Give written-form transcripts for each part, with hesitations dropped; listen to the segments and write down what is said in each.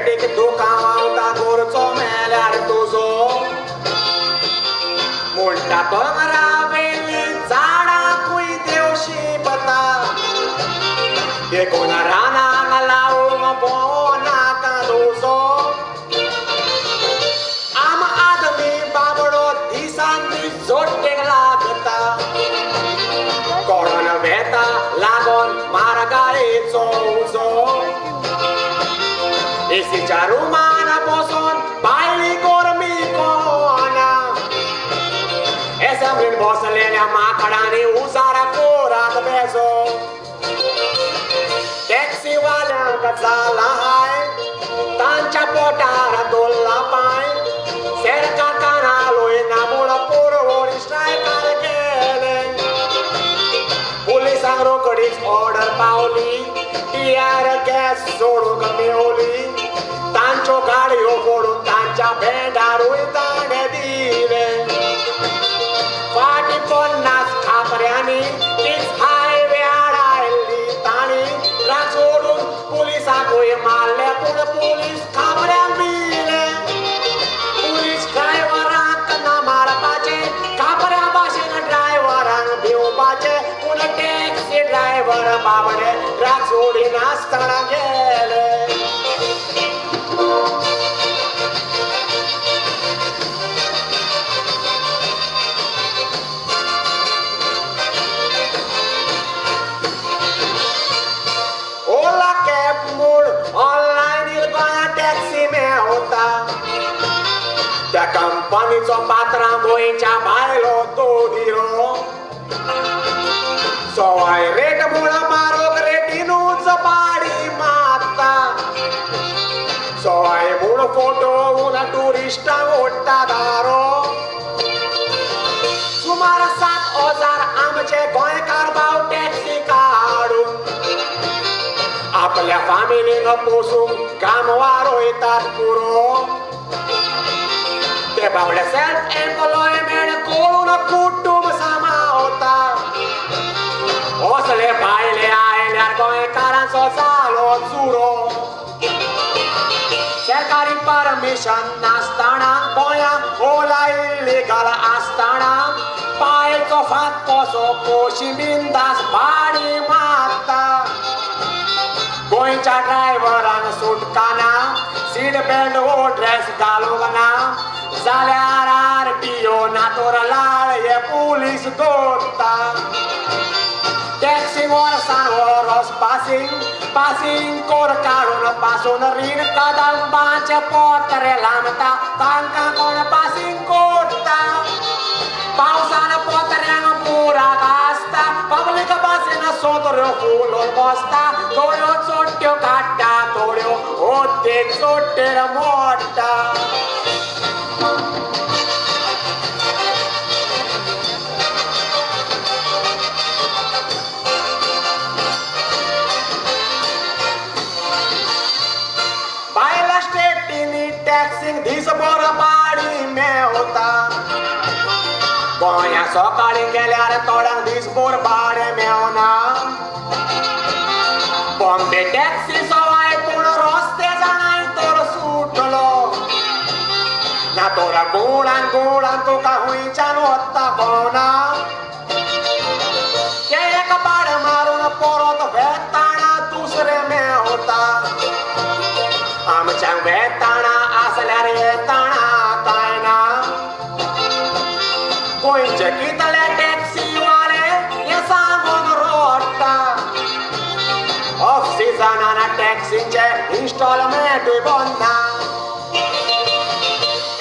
बेटीक दुखा मावता गोरचो मेल्यार तुजो म्हणटा तो रावेली झाडांकूय देवशी बता देखून रानांक लावूंक भोंवनाका तुजो आम आदमी बाबडो दिसान दीस जोडटेक लागता कोण वेता लागोन मारगाळेचो उजो एसीच्या रुमान बसून बायली गोरमी कोना एसॅम्बलीन बसलेल्या माकडांनी उजार कोरात बेजो टॅक्सीवाल्यांक जाला हाय तांच्या पोटार दोल्ला पाय सरकारकान लोयना म्हूण पोरवोर स्ट्रायकार गेले पुलिसांक रोकडीच ऑर्डर पावली टियर गॅस सोडूंक मेवली तांच्यो गाडयो फोडून तांच्या भेंडारूय ताणे दिले फाटी 50 खापऱ्यांनी तीच हायवे आडायल्ली तांणी रात सोडून पुलिसांकूय मारले पूण पुलीस खापऱ्यांक भिले पुलीस ड्रायव्हरांक ना मारपाचे खापऱ्या भाशेन ड्रायव्हरांक भिवपाचे पूण टॅक्सी ड्रायव्हर बाबडे रात सोडिनासतना गेले ओला कॅब मूड ऑनलायन गोंया टॅक्सी मेवता त्या कंपनीचो पात्रां गोंयच्या भायलो दोडीरो सवाय रेट म्हूण मारोग रेटीनूच पाडी मारता सवाय म्हूण फोटो म्हूण टुरिस्टांक ओडटा दारो सुमार 7,000 आमचे गोंयकार भाव टॅक्सी काडून आपल्या फामिलीक पोसूंक काम वारोयतात पुरो ते बाबडे सेल्फ एम्प्लॉयमेंट करून कुटुंब सांबाळता असले भायले आयल्यार गोंयकारांचो जालो चुरो सरकारी परमिशन नासतना गोंयांत ओला इल्लीगल आसतना पायचो फात कसो कोशी बिंदास भाडी मारता गोंयच्या ड्रायव्हरांक सुटकाना सीट बेल्ट हो ड्रेस घालूंक ना जाल्यार RTO नातोर लाळ हे पुलीस दवरता टॅक्सी वर्सान वरोस पासिंग कोर काडून पासून रीण कदंबाचे पोत्रे लांबता तांकां कोण पासिंग कोरता पावसान पोत्र्यांक पुराक आसता पब्लीक बसीन सोदऱ्यो फुलोवन बसता थोड्यो चोट्ट्यो काडटा थोड्यो ओद्दे चोट्टेर मोडटा भायल्या स्टेटींनी टॅक्सीक दिसभर पाडी मेवता गोंया सकाळी गेल्यार थोड्यांक दिसभर भाडें मेवना बॉम्बे टॅक्सी सवाय पूण रस्ते जाणाय तर सुटलो ना तर गुळान तुका हुंयच्यान वता कोना एक भाड मारून परत वेताळा दुसरे मेवता आमच्यांक वेताळा आसल्यार येताळा कांय ना गोंयचे कितले टॅक्सीवाले हे सांगून रडटा ऑफ सिजनान टॅक्सीचे इन्स्टॉलमेंटूय बंद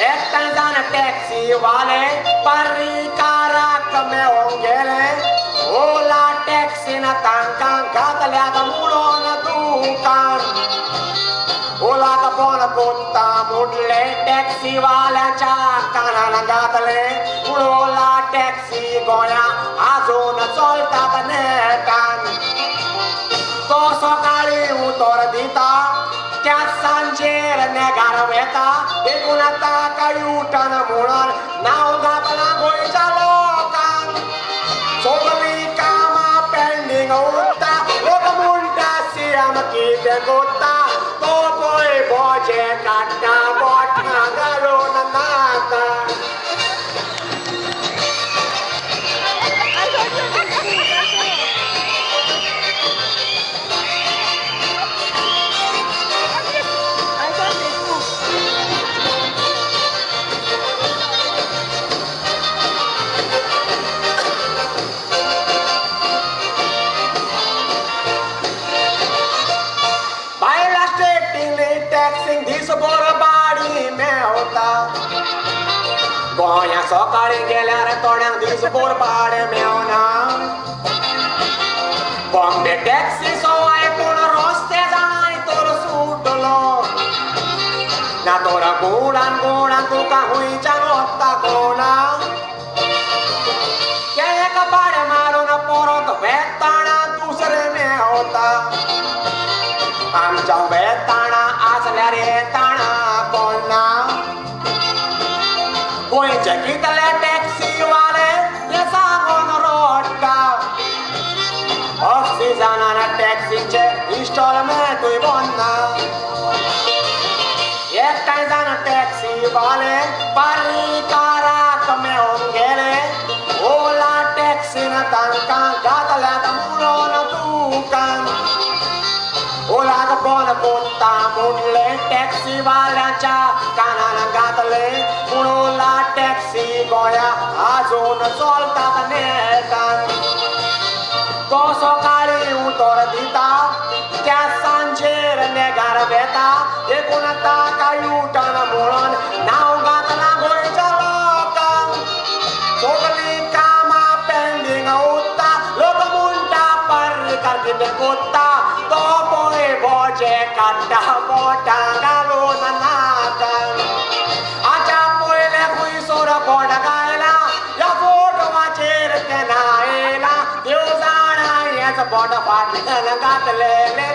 एकठांय जावन टॅक्सीवाले पर्रीकाराक मेळोंक गेले ओला टॅक्सीन तांकां घातल्यात म्हणून दुकान ओलाक फोन कोत्ता मुडले टॅक्सीवाल्याच्या कानान घातले पूण ओला टॅक्सी गोंया आजून चलतात नेटान तो सकाळी उतर दिता त्या सांजेर नेगार वेता देखून ताका युटर्न म्हणून नांव घातलां गोंयच्या लोकांक सगळीं कामां पेंडींग उरता लोक म्हणटा सीएम कितें कोत्ता तो पळय भोजे गोंया सकाळी गेल्यार थोड्यांक दिसभर भाडे मेवना बॉम्बे टॅक्सी सवाय पूण रस्ते जाणाय तर सुटलो ना तर गुडान गुडान तुका हुंयच्यान वता कोणा एक भाडे मारून परत वेताणा दुसरे मेवता आमच्या वेताणा आसल्यार येताणा कोणा गोंयचे कितले टॅक्सी वाले ते सांगून रडटा ऑक्सिजनान टॅक्सीचे इन्स्टॉलमेंटूय बंदना एकठांय जावन टॅक्सी वाले बारीकाराक मेळून गेले ओला टॅक्सीन तांकां घातल्यात म्हणून दुकान ओलाक बंद कोत्ता म्हणले टॅक्सी वाल्यांच्या कानान घातले पूण ओला टॅक्सी गोंया आजून चलतात नेटान तो सकाळी उतर दिता त्या सांजेर नेगार वेता देखून ताका युटर्न म्हणून नांव घातलां गोंयच्या लोकांक सगळीं कामां पेंडींग उरता लोक म्हणटा पर्रीकार कितें कोत्ता तो पळय बोजे काडटा बोटां घालून नाकांक हाच्या पयले खंयसर बोट गायला ह्या फोटवाचेर केन्ना येयला देव जाणा हेच बोट फाटल्यान घातलेले